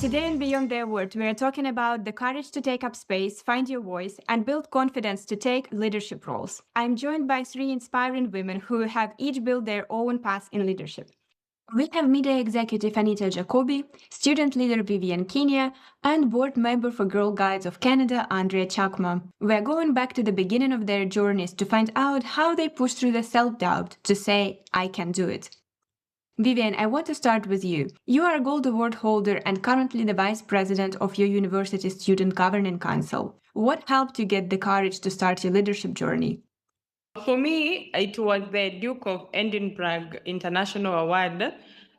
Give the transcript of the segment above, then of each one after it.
Today in Beyond Their Word, we are talking about the courage to take up space, find your voice, and build confidence to take leadership roles. I'm joined by three inspiring women who have each built their own path in leadership. We have media executive Anita Jacoby, student leader Vivian Kinya, and board member for Girl Guides of Canada, Andrea Chakma. We're going back to the beginning of their journeys to find out how they push through the self-doubt to say, I can do it. Vivian, I want to start with you. You are a Gold Award holder and currently the Vice President of your university's Student Governing Council. What helped you get the courage to start your leadership journey? For me, it was the Duke of Edinburgh International Award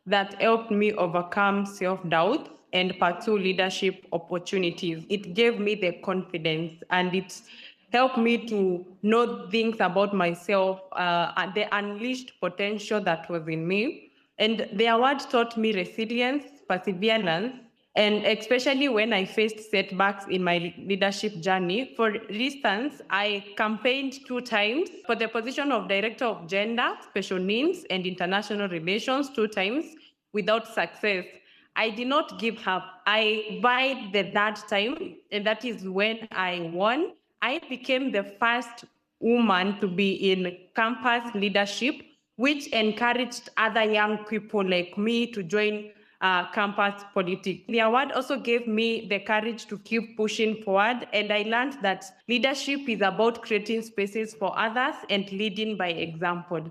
that helped me overcome self-doubt and pursue leadership opportunities. It gave me the confidence and it helped me to know things about myself and the unleashed potential that was in me. And the award taught me resilience, perseverance, and especially when I faced setbacks in my leadership journey. For instance, I campaigned 2 times for the position of Director of Gender, Special Needs, and International Relations 2 times without success. I did not give up. I vied the third time, and that is when I won. I became the first woman to be in campus leadership, which encouraged other young people like me to join campus politics. The award also gave me the courage to keep pushing forward, and I learned that leadership is about creating spaces for others and leading by example.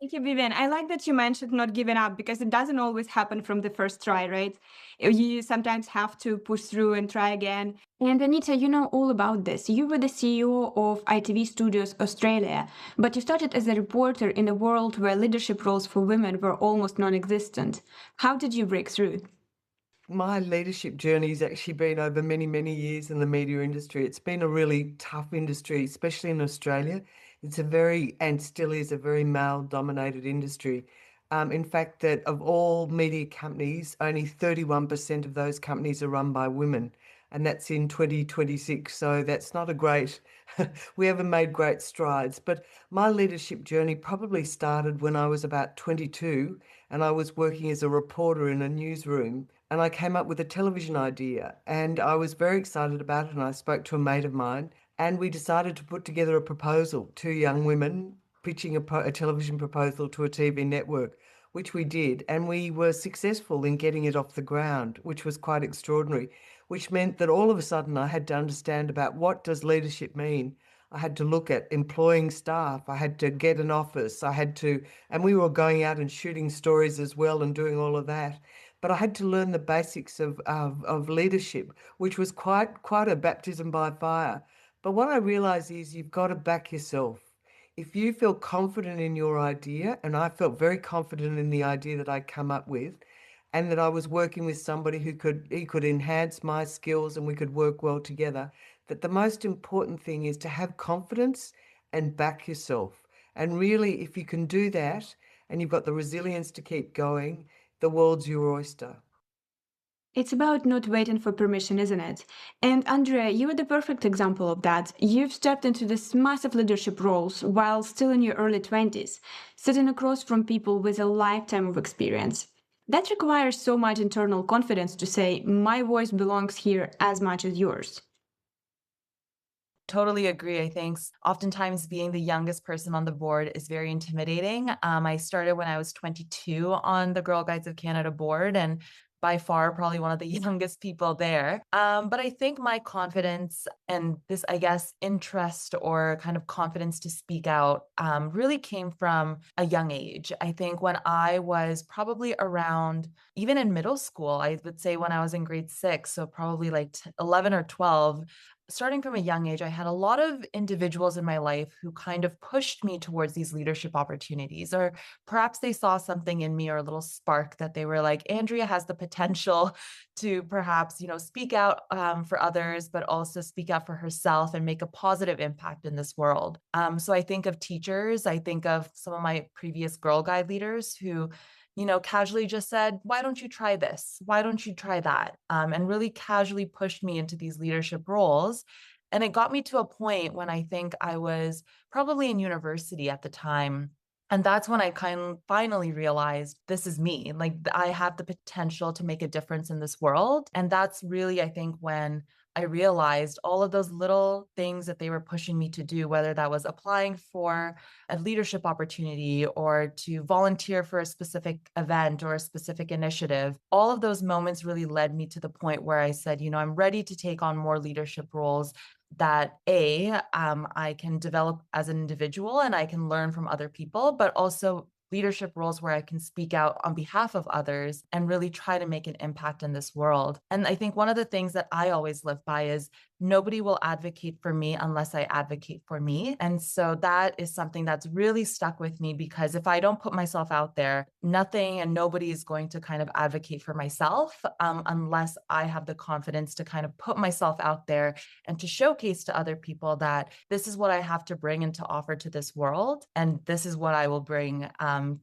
Thank you, Vivian. I like that you mentioned not giving up because it doesn't always happen from the first try, right? You sometimes have to push through and try again. And Anita, you know all about this. You were the CEO of ITV Studios Australia, but you started as a reporter in a world where leadership roles for women were almost non-existent. How did you break through? My leadership journey has actually been over many, many years in the media industry. It's been a really tough industry, especially in Australia. It's a very, and still is a very male-dominated industry. In fact, that of all media companies, only 31% of those companies are run by women, and that's in 2026. So that's not a great, we haven't made great strides. But my leadership journey probably started when I was about 22 and I was working as a reporter in a newsroom. And I came up with a television idea and I was very excited about it. And I spoke to a mate of mine and we decided to put together a proposal, two young women pitching a television proposal to a TV network, which we did. And we were successful in getting it off the ground, which was quite extraordinary, which meant that all of a sudden I had to understand about what does leadership mean. I had to look at employing staff. I had to get an office. And we were going out and shooting stories as well and doing all of that. But I had to learn the basics of leadership, which was quite a baptism by fire. But what I realized is you've got to back yourself. If you feel confident in your idea, and I felt very confident in the idea that I'd come up with, and that I was working with somebody who could enhance my skills and we could work well together, that the most important thing is to have confidence and back yourself. And really, if you can do that and you've got the resilience to keep going, the world's your oyster. It's about not waiting for permission, isn't it? And Andrea, you are the perfect example of that. You've stepped into this massive leadership roles while still in your early 20s, sitting across from people with a lifetime of experience. That requires so much internal confidence to say, my voice belongs here as much as yours. Totally agree. I think oftentimes being the youngest person on the board is very intimidating. I started when I was 22 on the Girl Guides of Canada board, and by far probably one of the youngest people there. But I think my confidence and this, I guess, interest or kind of confidence to speak out really came from a young age. I think when I was probably around, even in middle school, I would say when I was in grade 6, so probably like 11 or 12, starting from a young age, I had a lot of individuals in my life who kind of pushed me towards these leadership opportunities, or perhaps they saw something in me or a little spark that they were like, Andrea has the potential to perhaps, speak out for others, but also speak out for herself and make a positive impact in this world. So I think of teachers, I think of some of my previous Girl Guide leaders who casually just said, why don't you try this? Why don't you try that? And really casually pushed me into these leadership roles. And it got me to a point when I think I was probably in university at the time. And that's when I finally realized this is me. Like I have the potential to make a difference in this world. And that's really, I think, when I realized all of those little things that they were pushing me to do, whether that was applying for a leadership opportunity or to volunteer for a specific event or a specific initiative. All of those moments really led me to the point where I said, I'm ready to take on more leadership roles that I can develop as an individual and I can learn from other people, but also leadership roles where I can speak out on behalf of others and really try to make an impact in this world. And I think one of the things that I always live by is nobody will advocate for me unless I advocate for me. And so that is something that's really stuck with me, because if I don't put myself out there, nothing and nobody is going to kind of advocate for myself unless I have the confidence to kind of put myself out there and to showcase to other people that this is what I have to bring and to offer to this world. And this is what I will bring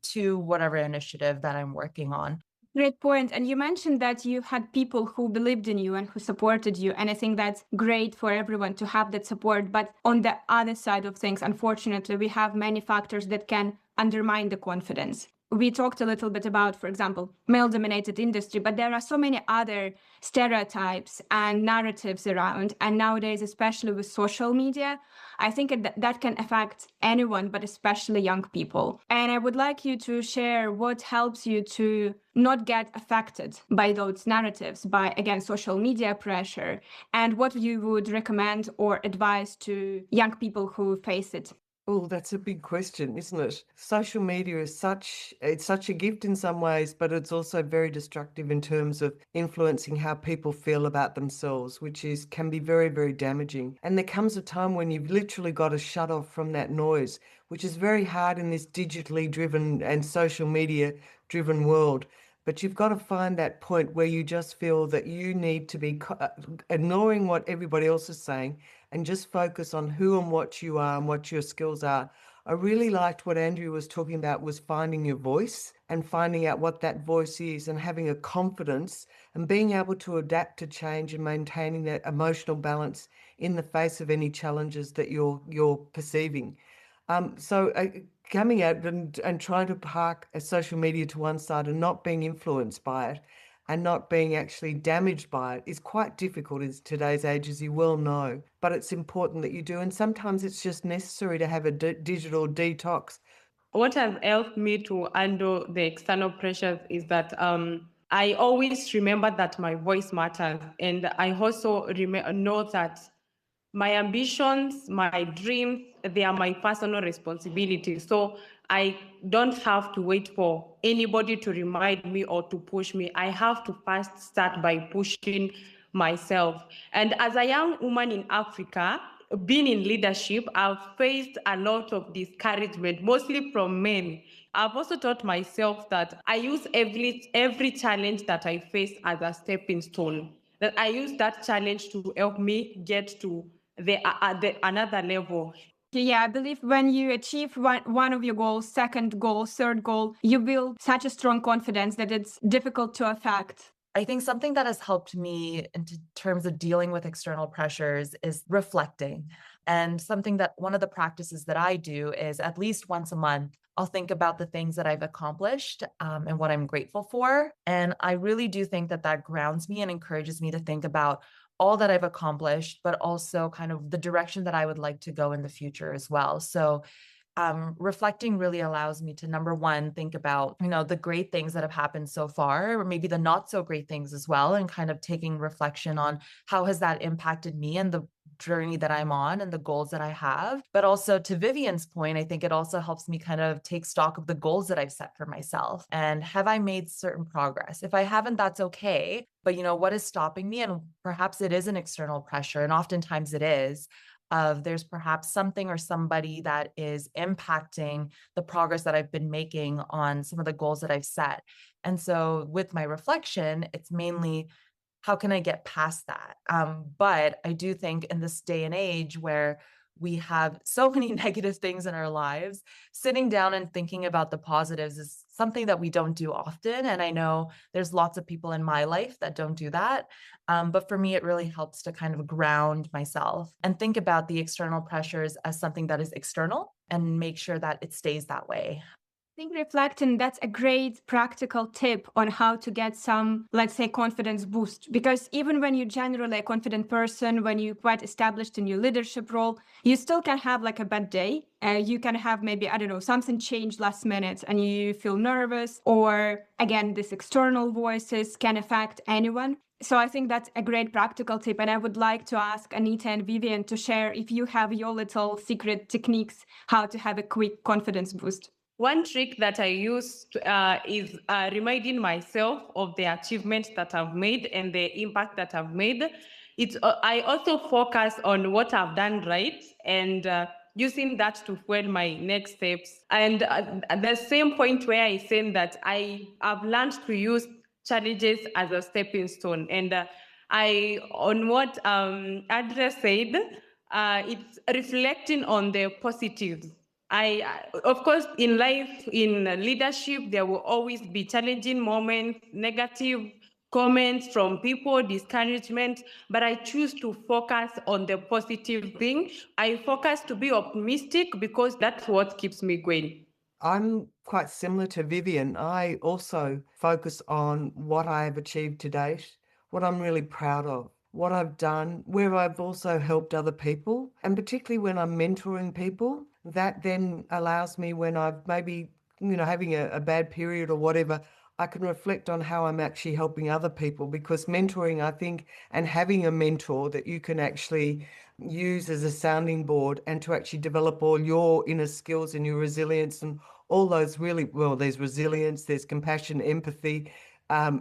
to whatever initiative that I'm working on. Great point. And you mentioned that you had people who believed in you and who supported you. And I think that's great for everyone to have that support. But on the other side of things, unfortunately, we have many factors that can undermine the confidence. We talked a little bit about, for example, male-dominated industry, but there are so many other stereotypes and narratives around. And nowadays, especially with social media, I think that can affect anyone, but especially young people. And I would like you to share what helps you to not get affected by those narratives, by, again, social media pressure, and what you would recommend or advise to young people who face it. Oh, that's a big question, isn't it? Social media is such a gift in some ways, but it's also very destructive in terms of influencing how people feel about themselves, which can be very, very damaging. And there comes a time when you've literally got to shut off from that noise, which is very hard in this digitally driven and social media driven world. But you've got to find that point where you just feel that you need to be ignoring what everybody else is saying and just focus on who and what you are and what your skills are. I really liked what Andrea was talking about, was finding your voice and finding out what that voice is and having a confidence and being able to adapt to change and maintaining that emotional balance in the face of any challenges that you're perceiving. Coming out and trying to park a social media to one side and not being influenced by it and not being actually damaged by it is quite difficult in today's age, as you well know. But it's important that you do. And sometimes it's just necessary to have a digital detox. What has helped me to handle the external pressures is that I always remember that my voice matters. And I also know that my ambitions, my dreams, they are my personal responsibility. So I don't have to wait for anybody to remind me or to push me. I have to first start by pushing myself. And as a young woman in Africa, being in leadership, I've faced a lot of discouragement, mostly from men. I've also taught myself that I use every challenge that I face as a stepping stone. That I use that challenge to help me get to the another level. Yeah, I believe when you achieve one of your goals, second goal, third goal, you build such a strong confidence that it's difficult to affect. I think something that has helped me in terms of dealing with external pressures is reflecting. And something that one of the practices that I do is at least once a month, I'll think about the things that I've accomplished and what I'm grateful for. And I really do think that that grounds me and encourages me to think about all that I've accomplished, but also kind of the direction that I would like to go in the future as well. So reflecting really allows me to, number one, think about, the great things that have happened so far, or maybe the not so great things as well, and kind of taking reflection on how has that impacted me and the journey that I'm on and the goals that I have. But also, to Vivian's point, I think it also helps me kind of take stock of the goals that I've set for myself. And have I made certain progress? If I haven't, that's okay. But what is stopping me? And perhaps it is an external pressure, and oftentimes it is. There's perhaps something or somebody that is impacting the progress that I've been making on some of the goals that I've set. And so with my reflection, it's mainly, how can I get past that? But I do think in this day and age where we have so many negative things in our lives, sitting down and thinking about the positives is something that we don't do often. And I know there's lots of people in my life that don't do that. But for me, it really helps to kind of ground myself and think about the external pressures as something that is external and make sure that it stays that way. I think reflecting, that's a great practical tip on how to get some, let's say, confidence boost. Because even when you're generally a confident person, when you're quite established in your leadership role, you still can have like a bad day. You can have maybe, I don't know, something changed last minute and you feel nervous. Or again, these external voices can affect anyone. So I think that's a great practical tip. And I would like to ask Anita and Vivian to share if you have your little secret techniques, how to have a quick confidence boost. One trick that I use is reminding myself of the achievements that I've made and the impact that I've made. I also focus on what I've done right and using that to fuel my next steps. And at the same point where I say that I have learned to use challenges as a stepping stone. And on what Andrea said, it's reflecting on the positives. Of course, in life, in leadership, there will always be challenging moments, negative comments from people, discouragement, but I choose to focus on the positive thing. I focus to be optimistic because that's what keeps me going. I'm quite similar to Vivian. I also focus on what I have achieved to date, what I'm really proud of, what I've done, where I've also helped other people, and particularly when I'm mentoring people, that then allows me when I've maybe, having a bad period or whatever, I can reflect on how I'm actually helping other people, because mentoring, I think, and having a mentor that you can actually use as a sounding board and to actually develop all your inner skills and your resilience and all those there's resilience, there's compassion, empathy,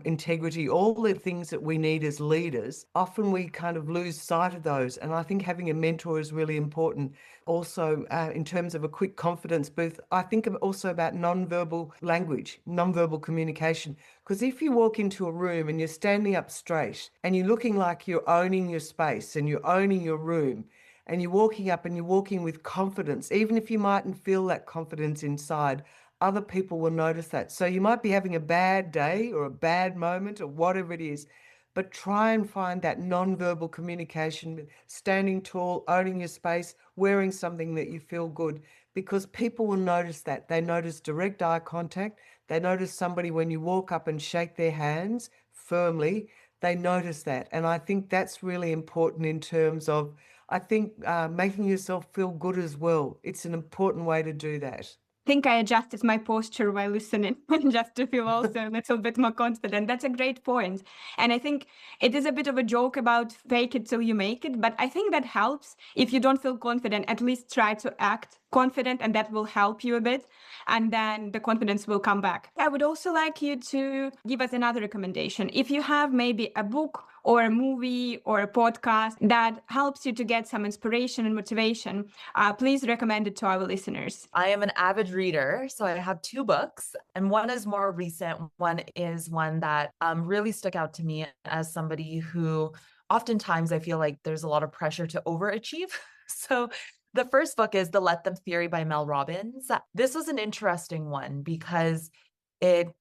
integrity, all the things that we need as leaders. Often we kind of lose sight of those. And I think having a mentor is really important. Also, in terms of a quick confidence boost, I think also about non-verbal language, non-verbal communication. Because if you walk into a room and you're standing up straight and you're looking like you're owning your space and you're owning your room, and you're walking up and you're walking with confidence, even if you mightn't feel that confidence inside, other people will notice that. So you might be having a bad day or a bad moment or whatever it is, but try and find that non-verbal communication, standing tall, owning your space, wearing something that you feel good, because people will notice that. They notice direct eye contact. They notice somebody when you walk up and shake their hands firmly, they notice that. And I think that's really important in terms of, making yourself feel good as well. It's an important way to do that. I think I adjusted my posture while listening just to feel also a little bit more confident. That's a great point. And I think it is a bit of a joke about fake it till you make it, but I think that helps. If you don't feel confident, at least try to act confident, and that will help you a bit. And then the confidence will come back. I would also like you to give us another recommendation. If you have maybe a book or a movie or a podcast that helps you to get some inspiration and motivation, please recommend it to our listeners. I am an avid reader, so I have 2 books, and one is more recent. One is one that really stuck out to me as somebody who oftentimes I feel like there's a lot of pressure to overachieve. So the first book is The Let Them Theory by Mel Robbins. This was an interesting one because it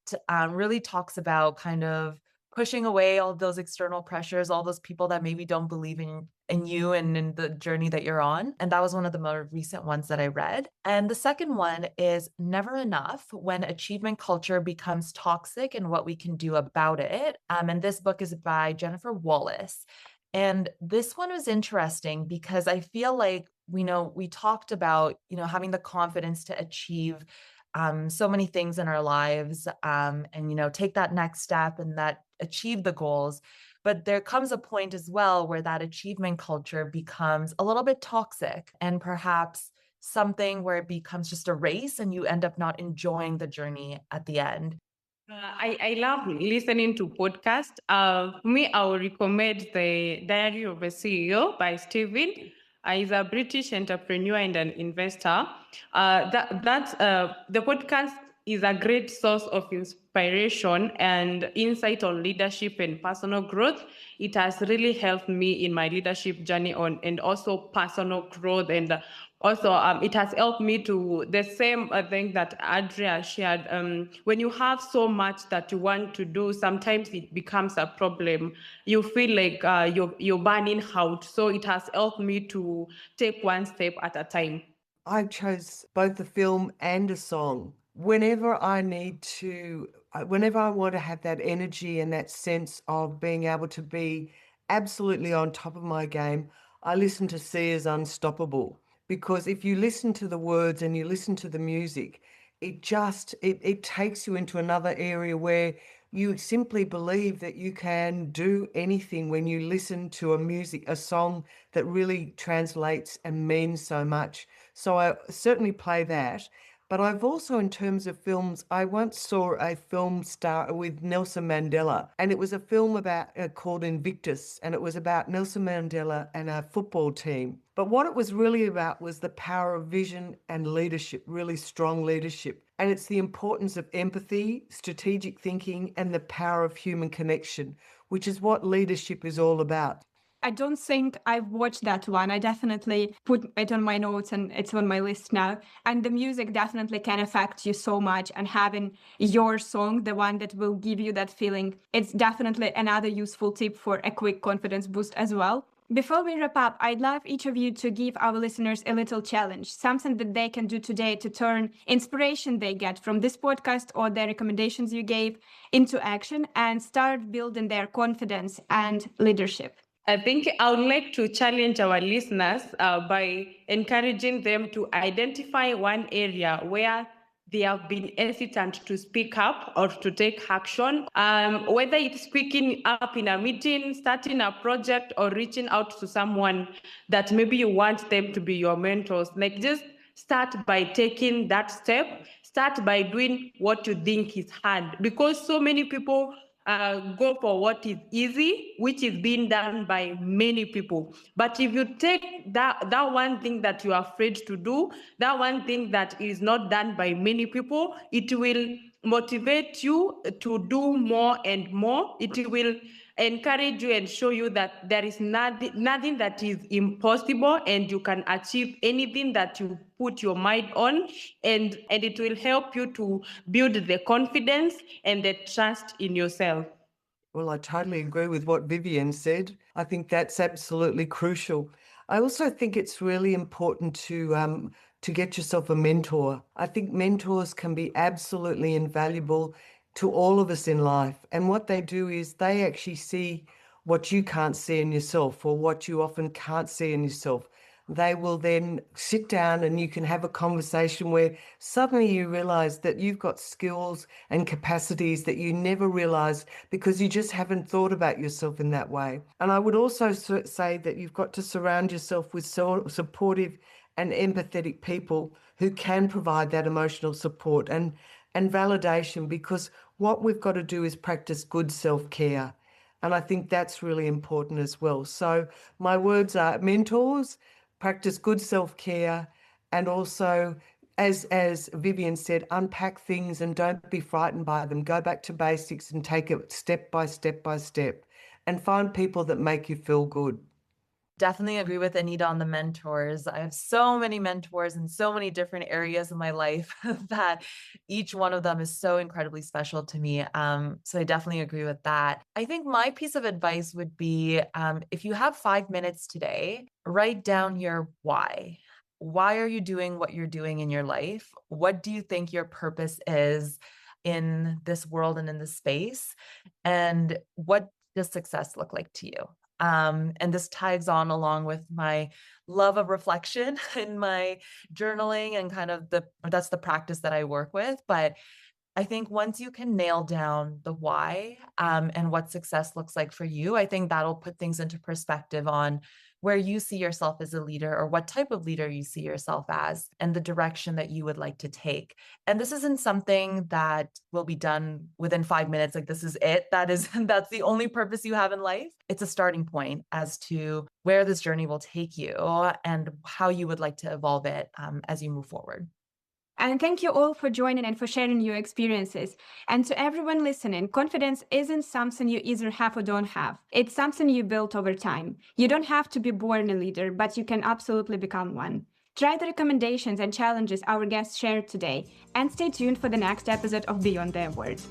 really talks about kind of pushing away all those external pressures, all those people that maybe don't believe in you and in the journey that you're on. And that was one of the more recent ones that I read. And the second one is Never Enough: When Achievement Culture Becomes Toxic and What We Can Do About It. And this book is by Jennifer Wallace. And this one was interesting because I feel like, we talked about, having the confidence to achieve so many things in our lives, and, take that next step and that achieve the goals. But there comes a point as well where that achievement culture becomes a little bit toxic and perhaps something where it becomes just a race and you end up not enjoying the journey at the end. I love listening to podcasts. For me, I would recommend The Diary of a CEO by Stephen. He's a British entrepreneur and an investor. The podcast is a great source of inspiration and insight on leadership and personal growth. It has really helped me in my leadership journey and also personal growth. And also, it has helped me to the same thing that Andrea shared. When you have so much that you want to do, sometimes it becomes a problem. You feel like you're burning out. So it has helped me to take one step at a time. I chose both the film and a song. Whenever I want to have that energy and that sense of being able to be absolutely on top of my game, I listen to Sia's Unstoppable. Because if you listen to the words and you listen to the music, it takes you into another area where you simply believe that you can do anything when you listen to a song that really translates and means so much. So I certainly play that. But I've also, in terms of films, I once saw a film star with Nelson Mandela, and it was a film about called Invictus, and it was about Nelson Mandela and a football team. But what it was really about was the power of vision and leadership, really strong leadership. And it's the importance of empathy, strategic thinking, and the power of human connection, which is what leadership is all about. I don't think I've watched that one. I definitely put it on my notes and it's on my list now. And the music definitely can affect you so much. And having your song, the one that will give you that feeling, it's definitely another useful tip for a quick confidence boost as well. Before we wrap up, I'd love each of you to give our listeners a little challenge, something that they can do today to turn inspiration they get from this podcast or the recommendations you gave into action and start building their confidence and leadership. I think I would like to challenge our listeners by encouraging them to identify one area where they have been hesitant to speak up or to take action, whether it's speaking up in a meeting, starting a project, or reaching out to someone that maybe you want them to be your mentors. Like, just start by taking that step. Start by doing what you think is hard, because so many people go for what is easy, which is being done by many people. But if you take that one thing that you are afraid to do, that one thing that is not done by many people, it will motivate you to do more and more. It will encourage you and show you that there is nothing that is impossible, and you can achieve anything that you put your mind on, and it will help you to build the confidence and the trust in yourself. Well, I totally agree with what Vivian said. I think that's absolutely crucial. I also think it's really important to get yourself a mentor. I think mentors can be absolutely invaluable to all of us in life. And what they do is they actually see what you can't see in yourself, or what you often can't see in yourself. They will then sit down and you can have a conversation where suddenly you realize that you've got skills and capacities that you never realized because you just haven't thought about yourself in that way. And I would also say that you've got to surround yourself with supportive and empathetic people who can provide that emotional support and validation, because what we've got to do is practice good self-care. And I think that's really important as well. So my words are mentors, practice good self-care, and also, as Vivian said, unpack things and don't be frightened by them. Go back to basics and take it step by step by step, and find people that make you feel good. Definitely agree with Anita on the mentors. I have so many mentors in so many different areas of my life that each one of them is so incredibly special to me. So I definitely agree with that. I think my piece of advice would be, if you have 5 minutes today, write down your why. Why are you doing what you're doing in your life? What do you think your purpose is in this world and in this space? And what does success look like to you? And this ties on along with my love of reflection and my journaling, and kind of that's the practice that I work with. But I think once you can nail down the why, and what success looks like for you, I think that'll put things into perspective on where you see yourself as a leader, or what type of leader you see yourself as, and the direction that you would like to take. And this isn't something that will be done within 5 minutes. Like, this is it. That's the only purpose you have in life. It's a starting point as to where this journey will take you and how you would like to evolve it as you move forward. And thank you all for joining and for sharing your experiences. And to everyone listening, confidence isn't something you either have or don't have. It's something you build over time. You don't have to be born a leader, but you can absolutely become one. Try the recommendations and challenges our guests shared today, and stay tuned for the next episode of Beyond the Award.